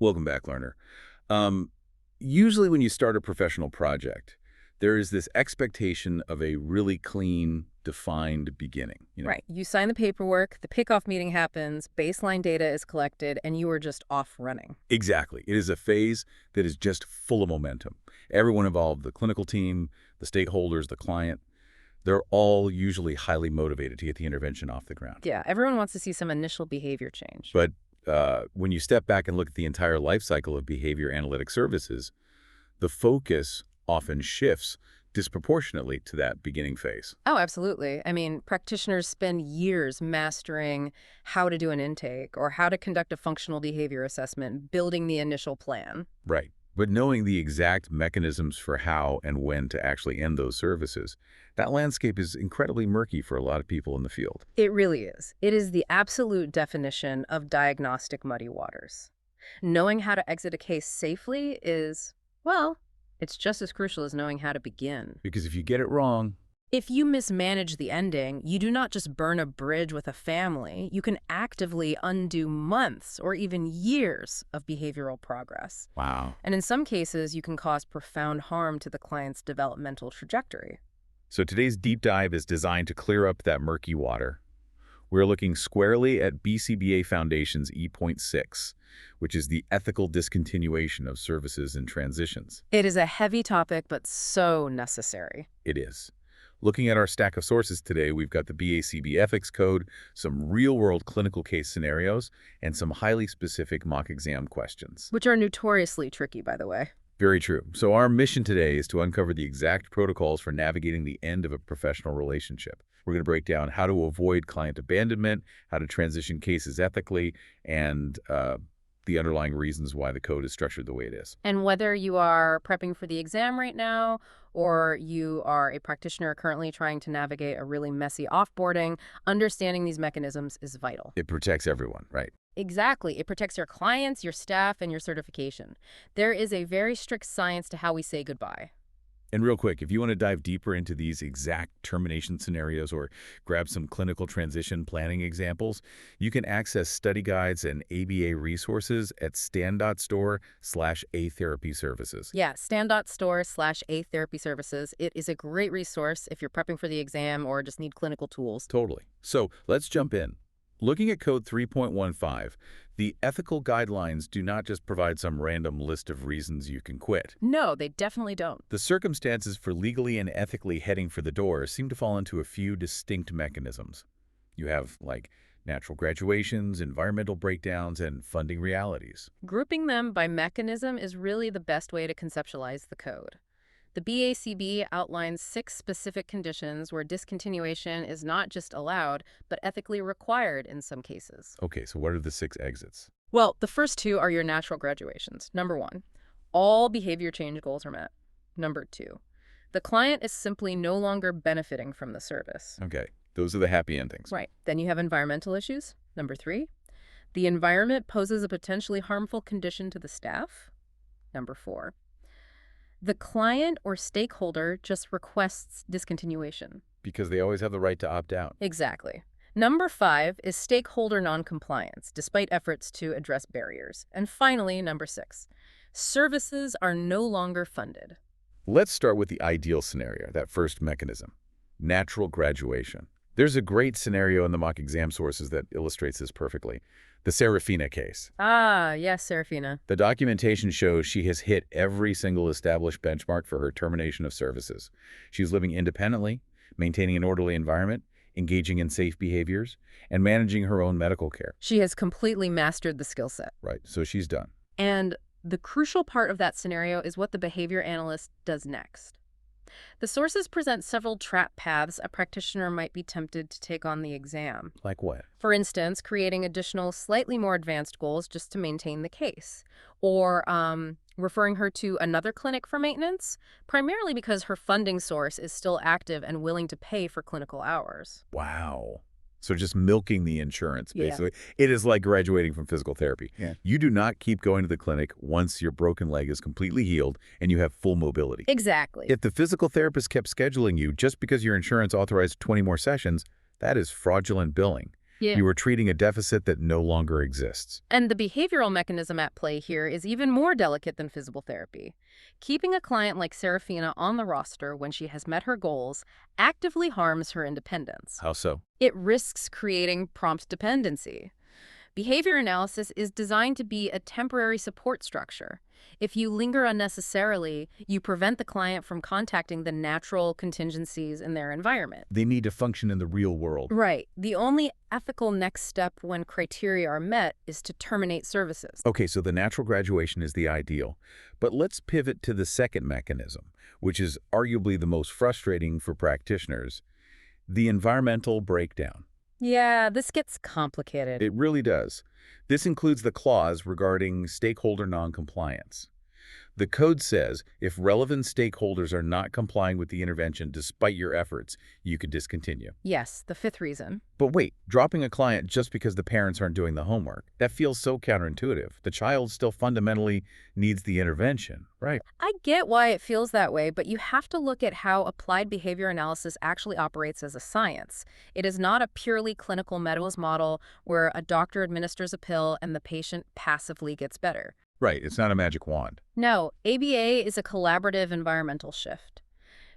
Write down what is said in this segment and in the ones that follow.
Welcome back, learner. Um, Usually when you start a professional project, there is this expectation of a really clean, defined beginning, Right. You sign the paperwork, the kickoff meeting happens, baseline data is collected, and you are just off running. Exactly. It is a phase that is just full of momentum. Everyone involved, the clinical team, the stakeholders, the client, they're all usually highly motivated to get the intervention off the ground. Yeah, everyone wants to see some initial behavior change. But when you step back and look at the entire life cycle of behavior analytic services, the focus often shifts disproportionately to that beginning phase. Oh, absolutely. I mean, practitioners spend years mastering how to do an intake or how to conduct a functional behavior assessment, building the initial plan. Right. But knowing the exact mechanisms for how and when to actually end those services, that landscape is incredibly murky for a lot of people in the field. It really is. It is the absolute definition of diagnostic muddy waters. Knowing how to exit a case safely is, well, it's just as crucial as knowing how to begin. Because if you get it wrong, If you mismanage the ending, you do not just burn a bridge with a family, you can actively undo months or even years of behavioral progress. wow. And in some cases, you can cause profound harm to the client's developmental trajectory. So today's deep dive is designed to clear up that murky water. We're looking squarely at BCBA Foundation's E.6, which is the ethical discontinuation of services and transitions. It is a heavy topic, but so necessary. It is. Looking at our stack of sources today, we've got the BACB Ethics Code, some real-world clinical case scenarios, and some highly specific mock exam questions. Which are notoriously tricky, by the way. Very true. So our mission today is to uncover the exact protocols for navigating the end of a professional relationship. We're going to break down how to avoid client abandonment, how to transition cases ethically, and the underlying reasons why the code is structured the way it is. And whether you are prepping for the exam right now, or you are a practitioner currently trying to navigate a really messy offboarding, understanding these mechanisms is vital. It protects everyone, right? Exactly. It protects your clients, your staff, and your certification. There is a very strict science to how we say goodbye. And real quick, if you want to dive deeper into these exact termination scenarios or grab some clinical transition planning examples, you can access study guides and ABA resources at stand.store/atherapy services. Yeah, stand.store/atherapy services. It is a great resource if you're prepping for the exam or just need clinical tools. Totally. So let's jump in. Looking at Code 3.15, the ethical guidelines do not just provide some random list of reasons you can quit. No, they definitely don't. The circumstances for legally and ethically heading for the door seem to fall into a few distinct mechanisms. You have, like, natural graduations, environmental breakdowns, and funding realities. Grouping them by mechanism is really the best way to conceptualize the code. The BACB outlines 6 specific conditions where discontinuation is not just allowed, but ethically required in some cases. Okay, so what are the 6 exits? Well, the first 2 are your natural graduations. Number 1, all behavior change goals are met. Number 2, the client is simply no longer benefiting from the service. Okay, those are the happy endings. Right. Then you have environmental issues. Number 3, the environment poses a potentially harmful condition to the staff. Number 4, the client or stakeholder just requests discontinuation. Because they always have the right to opt out. Exactly. Number 5 is stakeholder noncompliance, despite efforts to address barriers. And finally, number 6, services are no longer funded. Let's start with the ideal scenario, that first mechanism, natural graduation. There's a great scenario in the mock exam sources that illustrates this perfectly. The Serafina case. Ah, yes, Serafina. The documentation shows she has hit every single established benchmark for her termination of services. She's living independently, maintaining an orderly environment, engaging in safe behaviors, and managing her own medical care. She has completely mastered the skill set. Right, so she's done. And the crucial part of that scenario is what the behavior analyst does next. The sources present several trap paths a practitioner might be tempted to take on the exam. Like what? For instance, creating additional, slightly more advanced goals just to maintain the case. Or referring her to another clinic for maintenance, primarily because her funding source is still active and willing to pay for clinical hours. Wow. So just milking the insurance, Yeah. basically. It is like graduating from physical therapy. Yeah. You do not keep going to the clinic once your broken leg is completely healed and you have full mobility. Exactly. If the physical therapist kept scheduling you just because your insurance authorized 20 more sessions, that is fraudulent billing. Yeah. You are treating a deficit that no longer exists. And the behavioral mechanism at play here is even more delicate than physical therapy. Keeping a client like Serafina on the roster when she has met her goals actively harms her independence. How so? It risks creating prompt dependency. Behavior analysis is designed to be a temporary support structure. If you linger unnecessarily, you prevent the client from contacting the natural contingencies in their environment. They need to function in the real world. Right. The only ethical next step when criteria are met is to terminate services. Okay, so the natural graduation is the ideal. But let's pivot to the second mechanism, which is arguably the most frustrating for practitioners, the environmental breakdown. Yeah, this gets complicated. It really does. This includes the clause regarding stakeholder noncompliance. The code says if relevant stakeholders are not complying with the intervention despite your efforts, you could discontinue. Yes, the fifth reason. But wait, dropping a client just because the parents aren't doing the homework, that feels so counterintuitive. The child still fundamentally needs the intervention, right? I get why it feels that way, but you have to look at how applied behavior analysis actually operates as a science. It is not a purely clinical Meadows model where a doctor administers a pill and the patient passively gets better. Right, it's not a magic wand. No, ABA is a collaborative environmental shift.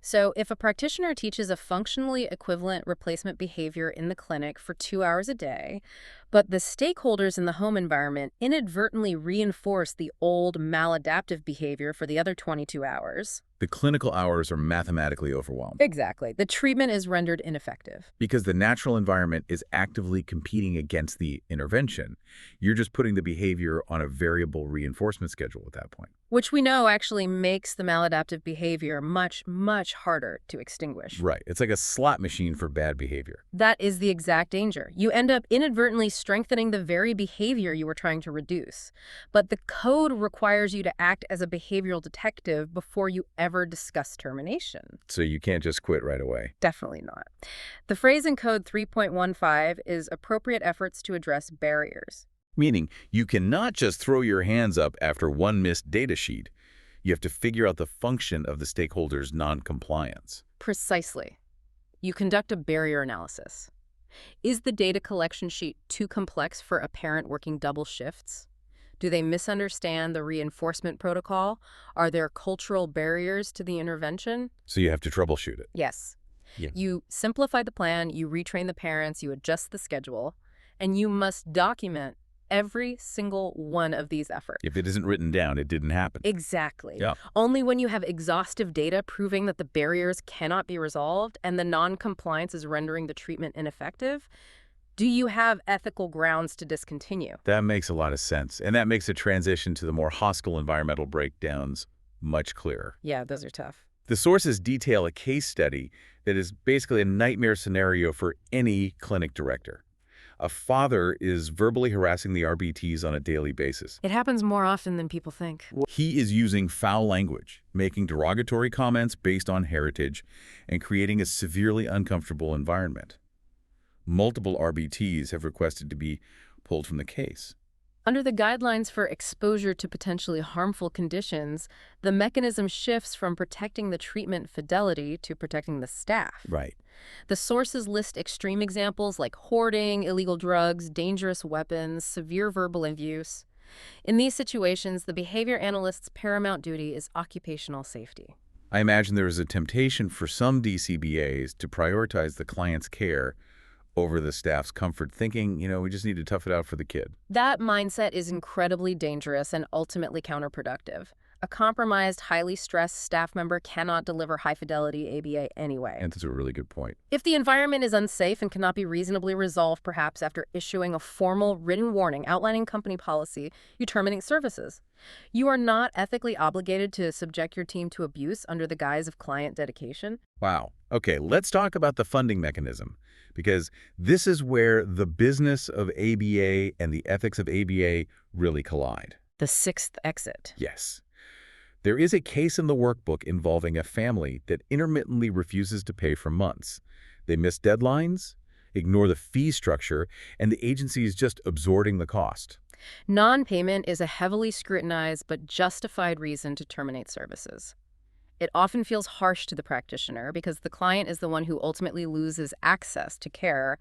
So if a practitioner teaches a functionally equivalent replacement behavior in the clinic for 2 hours a day, but the stakeholders in the home environment inadvertently reinforce the old maladaptive behavior for the other 22 hours. The clinical hours are mathematically overwhelmed Exactly. The treatment is rendered ineffective. because the natural environment is actively competing against the intervention. You're just putting the behavior on a variable reinforcement schedule at that point. Which we know actually makes the maladaptive behavior much, much harder to extinguish. Right, it's like a slot machine for bad behavior. That is the exact danger. You end up inadvertently strengthening the very behavior you were trying to reduce. But the code requires you to act as a behavioral detective before you ever discuss termination. So you can't just quit right away. Definitely not. The phrase in code 3.15 is appropriate efforts to address barriers. Meaning, you cannot just throw your hands up after one missed data sheet. You have to figure out the function of the stakeholder's non-compliance. Precisely. You conduct a barrier analysis. Is the data collection sheet too complex for a parent working double shifts? Do they misunderstand the reinforcement protocol? Are there cultural barriers to the intervention? So you have to troubleshoot it. Yes. Yeah. You simplify the plan, you retrain the parents, you adjust the schedule, and you must document every single one of these efforts. If it isn't written down, it didn't happen. Exactly. Yeah. Only when you have exhaustive data proving that the barriers cannot be resolved and the non-compliance is rendering the treatment ineffective, do you have ethical grounds to discontinue? That makes a lot of sense. And that makes the transition to the more hostile environmental breakdowns much clearer. Yeah, those are tough. The sources detail a case study that is basically a nightmare scenario for any clinic director. A father is verbally harassing the RBTs on a daily basis. It happens more often than people think. He is using foul language, making derogatory comments based on heritage, and creating a severely uncomfortable environment. Multiple RBTs have requested to be pulled from the case. Under the guidelines for exposure to potentially harmful conditions, the mechanism shifts from protecting the treatment fidelity to protecting the staff. Right. The sources list extreme examples like hoarding, illegal drugs, dangerous weapons, severe verbal abuse. In these situations, the behavior analyst's paramount duty is occupational safety. I imagine there is a temptation for some DCBAs to prioritize the client's care over the staff's comfort, thinking, we just need to tough it out for the kid. That mindset is incredibly dangerous and ultimately counterproductive. A compromised, highly stressed staff member cannot deliver high-fidelity ABA anyway. And that's a really good point. If the environment is unsafe and cannot be reasonably resolved, perhaps after issuing a formal written warning outlining company policy, you terminate services. You are not ethically obligated to subject your team to abuse under the guise of client dedication. Wow. Okay, let's talk about the funding mechanism, because this is where the business of ABA and the ethics of ABA really collide. The sixth exit. Yes. There is a case in the workbook involving a family that intermittently refuses to pay for months. They miss deadlines, ignore the fee structure, and the agency is just absorbing the cost. Non-payment is a heavily scrutinized but justified reason to terminate services. It often feels harsh to the practitioner because the client is the one who ultimately loses access to care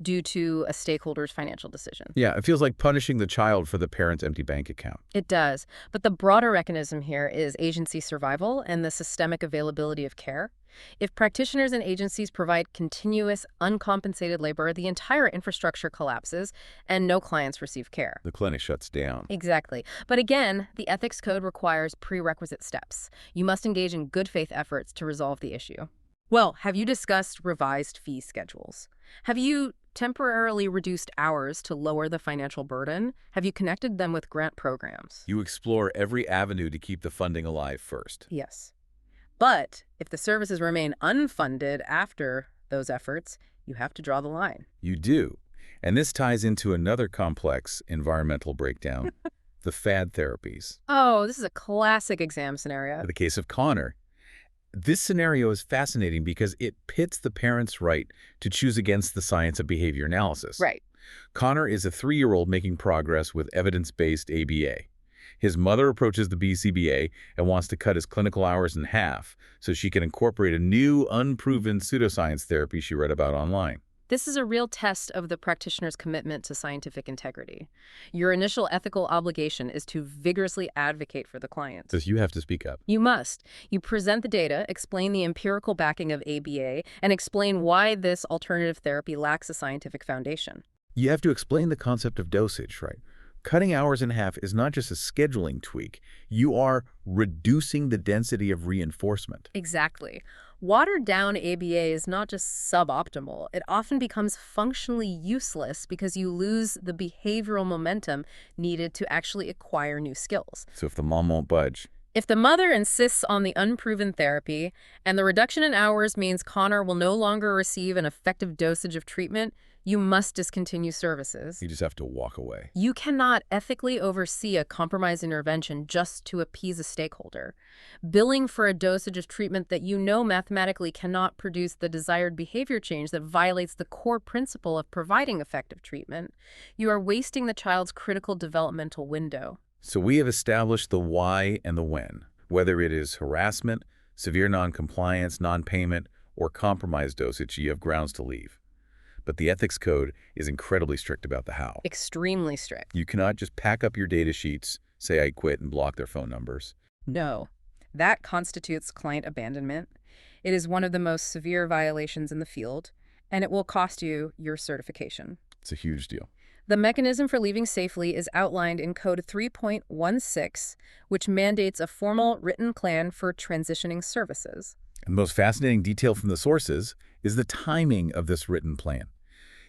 due to a stakeholder's financial decision. Yeah, it feels like punishing the child for the parent's empty bank account. It does. But the broader mechanism here is agency survival and the systemic availability of care. If practitioners and agencies provide continuous, uncompensated labor, the entire infrastructure collapses and no clients receive care. The clinic shuts down. Exactly. But again, the ethics code requires prerequisite steps. You must engage in good faith efforts to resolve the issue. Well, have you discussed revised fee schedules? Have you temporarily reduced hours to lower the financial burden? Have you connected them with grant programs? You explore every avenue to keep the funding alive first. Yes. But if the services remain unfunded after those efforts, you have to draw the line. You do. And this ties into another complex environmental breakdown, the fad therapies. Oh, this is a classic exam scenario. The case of Connor. This scenario is fascinating because it pits the parent's right to choose against the science of behavior analysis. Right. Connor is a 3-year-old making progress with evidence-based ABA. His mother approaches the BCBA and wants to cut his clinical hours in half so she can incorporate a new, unproven pseudoscience therapy she read about online. This is a real test of the practitioner's commitment to scientific integrity. Your initial ethical obligation is to vigorously advocate for the client. So you have to speak up. You must. You present the data, explain the empirical backing of ABA, and explain why this alternative therapy lacks a scientific foundation. You have to explain the concept of dosage, right? Cutting hours in half is not just a scheduling tweak. You are reducing the density of reinforcement. Exactly. Watered-down ABA is not just suboptimal. It often becomes functionally useless because you lose the behavioral momentum needed to actually acquire new skills. So if the mom won't budge, If the mother insists on the unproven therapy and the reduction in hours means Connor will no longer receive an effective dosage of treatment, you must discontinue services. you just have to walk away. You cannot ethically oversee a compromise intervention just to appease a stakeholder. Billing for a dosage of treatment that you know mathematically cannot produce the desired behavior change that violates the core principle of providing effective treatment, you are wasting the child's critical developmental window. So we have established the why and the when, whether it is harassment, severe noncompliance, non-payment, or compromised dosage, you have grounds to leave. But the ethics code is incredibly strict about the how. Extremely strict. You cannot just pack up your data sheets, say I quit, and block their phone numbers. No. That constitutes client abandonment. It is one of the most severe violations in the field, and it will cost you your certification. It's a huge deal. The mechanism for leaving safely is outlined in Code 3.16, which mandates a formal written plan for transitioning services. And the most fascinating detail from the sources is the timing of this written plan.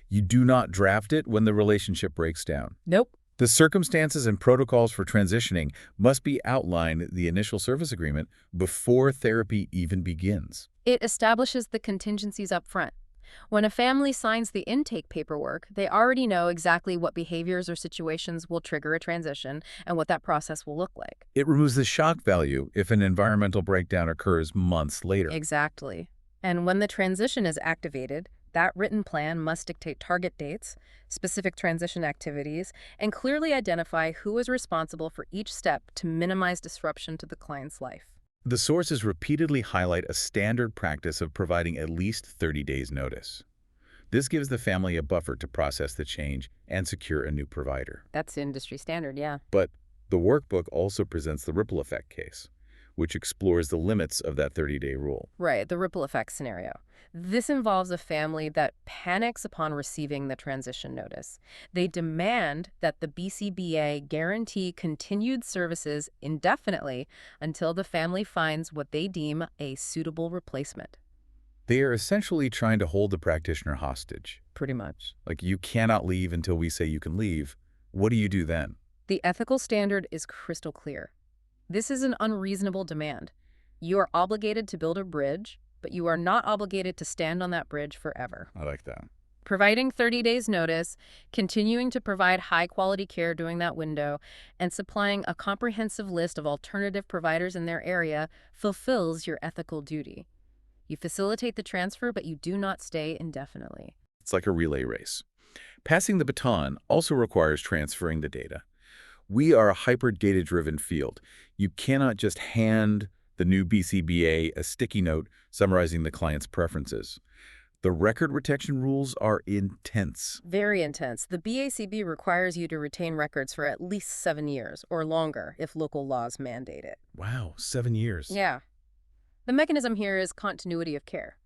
You do not draft it when the relationship breaks down. Nope. The circumstances and protocols for transitioning must be outlined in the initial service agreement before therapy even begins. It establishes the contingencies up front. When a family signs the intake paperwork, they already know exactly what behaviors or situations will trigger a transition and what that process will look like. It removes the shock value if an environmental breakdown occurs months later. Exactly. And when the transition is activated, that written plan must dictate target dates, specific transition activities, and clearly identify who is responsible for each step to minimize disruption to the client's life. The sources repeatedly highlight a standard practice of providing at least 30 days notice. This gives the family a buffer to process the change and secure a new provider. That's industry standard, yeah. But the workbook also presents the ripple effect case, which explores the limits of that 30-day rule. Right, the ripple effect scenario. This involves a family that panics upon receiving the transition notice. They demand that the BCBA guarantee continued services indefinitely until the family finds what they deem a suitable replacement. They are essentially trying to hold the practitioner hostage. Pretty much. Like, you cannot leave until we say you can leave. What do you do then? The ethical standard is crystal clear. This is an unreasonable demand. You are obligated to build a bridge, but you are not obligated to stand on that bridge forever. I like that. Providing 30 days notice, continuing to provide high-quality care during that window, and supplying a comprehensive list of alternative providers in their area fulfills your ethical duty. You facilitate the transfer, but you do not stay indefinitely. It's like a relay race. Passing the baton also requires transferring the data. We are a hyper-data-driven field. You cannot just hand The new BCBA, a sticky note summarizing the client's preferences. The record retention rules are intense. Very intense. The BACB requires you to retain records for at least 7 years or longer if local laws mandate it. Wow, 7 years. Yeah. The mechanism here is continuity of care.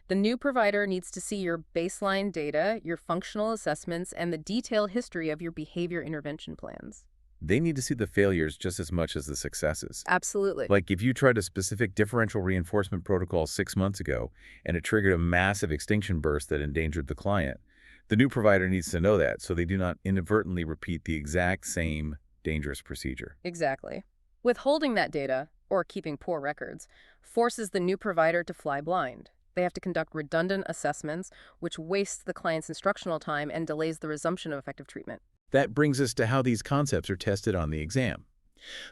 The new provider needs to see your baseline data, your functional assessments, and the detailed history of your behavior intervention plans. They need to see the failures just as much as the successes. Absolutely. Like if you tried a specific differential reinforcement protocol 6 months ago and it triggered a massive extinction burst that endangered the client, the new provider needs to know that so they do not inadvertently repeat the exact same dangerous procedure. Exactly. Withholding that data, or keeping poor records, forces the new provider to fly blind. They have to conduct redundant assessments, which wastes the client's instructional time and delays the resumption of effective treatment. That brings us to how these concepts are tested on the exam.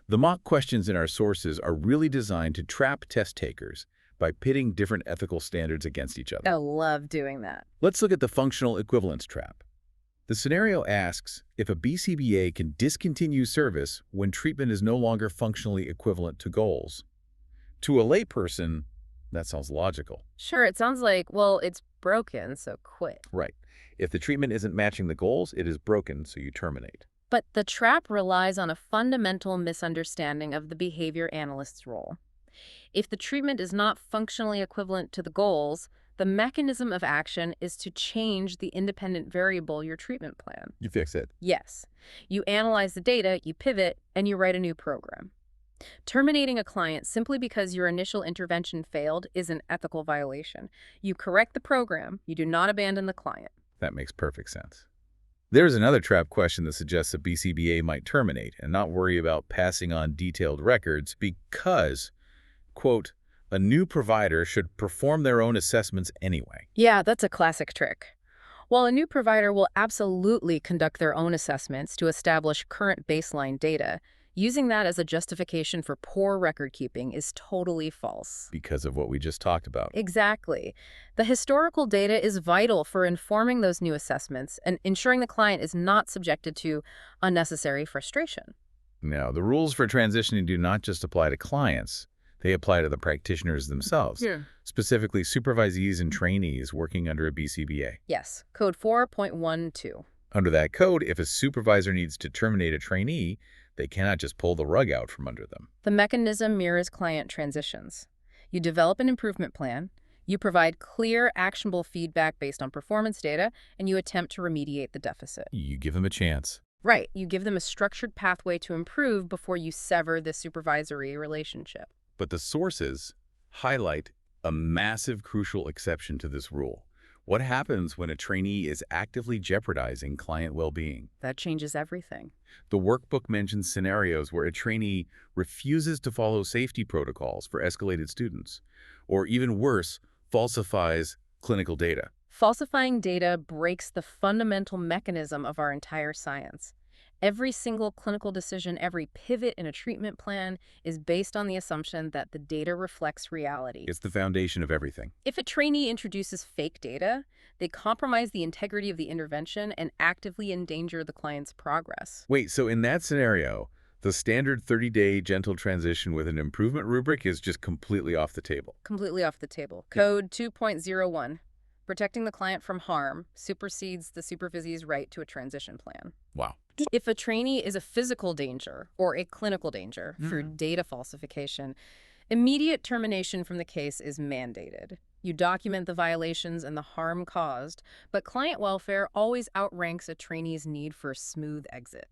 The mock questions in our sources are really designed to trap test takers by pitting different ethical standards against each other. I love doing that. Let's look at the functional equivalence trap. The scenario asks if a BCBA can discontinue service when treatment is no longer functionally equivalent to goals. To a layperson, that sounds logical. Sure, it sounds like, well, it's broken, so quit. Right. If the treatment isn't matching the goals, it is broken, so you terminate. But the trap relies on a fundamental misunderstanding of the behavior analyst's role. If the treatment is not functionally equivalent to the goals, the mechanism of action is to change the independent variable, your treatment plan. You fix it. Yes. You analyze the data, you pivot, and you write a new program. Terminating a client simply because your initial intervention failed is an ethical violation. You correct the program, you do not abandon the client. That makes perfect sense. There's another trap question that suggests a BCBA might terminate and not worry about passing on detailed records because, quote, a new provider should perform their own assessments anyway. Yeah, that's a classic trick. While a new provider will absolutely conduct their own assessments to establish current baseline data, using that as a justification for poor record keeping is totally false. Because of what we just talked about. Exactly. The historical data is vital for informing those new assessments and ensuring the client is not subjected to unnecessary frustration. Now, the rules for transitioning do not just apply to clients. They apply to the practitioners themselves, specifically supervisees and trainees working under a BCBA. Yes, Code 4.12. Under that code, if a supervisor needs to terminate a trainee, they cannot just pull the rug out from under them. The mechanism mirrors client transitions. You develop an improvement plan, you provide clear, actionable feedback based on performance data, and you attempt to remediate the deficit. You give them a chance. Right. You give them a structured pathway to improve before you sever the supervisory relationship. But the sources highlight a massive crucial exception to this rule. What happens when a trainee is actively jeopardizing client well-being? That changes everything. The workbook mentions scenarios where a trainee refuses to follow safety protocols for escalated students, or even worse, falsifies clinical data. Falsifying data breaks the fundamental mechanism of our entire science. Every single clinical decision, every pivot in a treatment plan is based on the assumption that the data reflects reality. It's the foundation of everything. If a trainee introduces fake data, they compromise the integrity of the intervention and actively endanger the client's progress. Wait, so in that scenario, the standard 30-day gentle transition with an improvement rubric is just completely off the table? Completely off the table. Code 2.01. Protecting the client from harm supersedes the supervisee's right to a transition plan. Wow. If a trainee is a physical danger or a clinical danger through data falsification, immediate termination from the case is mandated. You document the violations and the harm caused, but client welfare always outranks a trainee's need for a smooth exit.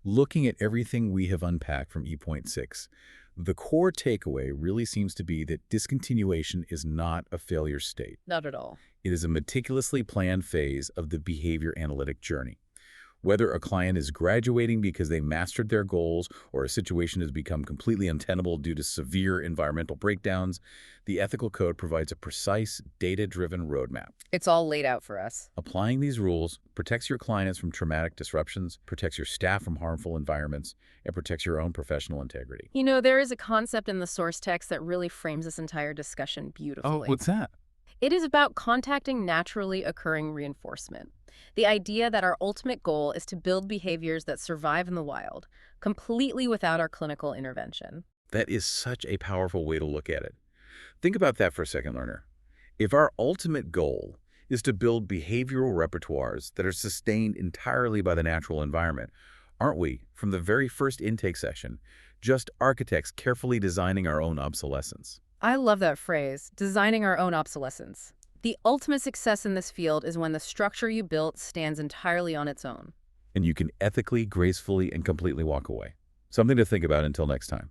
Looking at everything we have unpacked from E.6, the core takeaway really seems to be that discontinuation is not a failure state. Not at all. It is a meticulously planned phase of the behavior analytic journey. Whether a client is graduating because they mastered their goals or a situation has become completely untenable due to severe environmental breakdowns, the ethical code provides a precise, data-driven roadmap. It's all laid out for us. Applying these rules protects your clients from traumatic disruptions, protects your staff from harmful environments, and protects your own professional integrity. You know, there is a concept in the source text that really frames this entire discussion beautifully. Oh, what's that? It is about contacting naturally occurring reinforcement. The idea that our ultimate goal is to build behaviors that survive in the wild, completely without our clinical intervention. That is such a powerful way to look at it. Think about that for a second, learner. If our ultimate goal is to build behavioral repertoires that are sustained entirely by the natural environment, aren't we, from the very first intake session, just architects carefully designing our own obsolescence? I love that phrase, designing our own obsolescence. The ultimate success in this field is when the structure you built stands entirely on its own. And you can ethically, gracefully, and completely walk away. Something to think about until next time.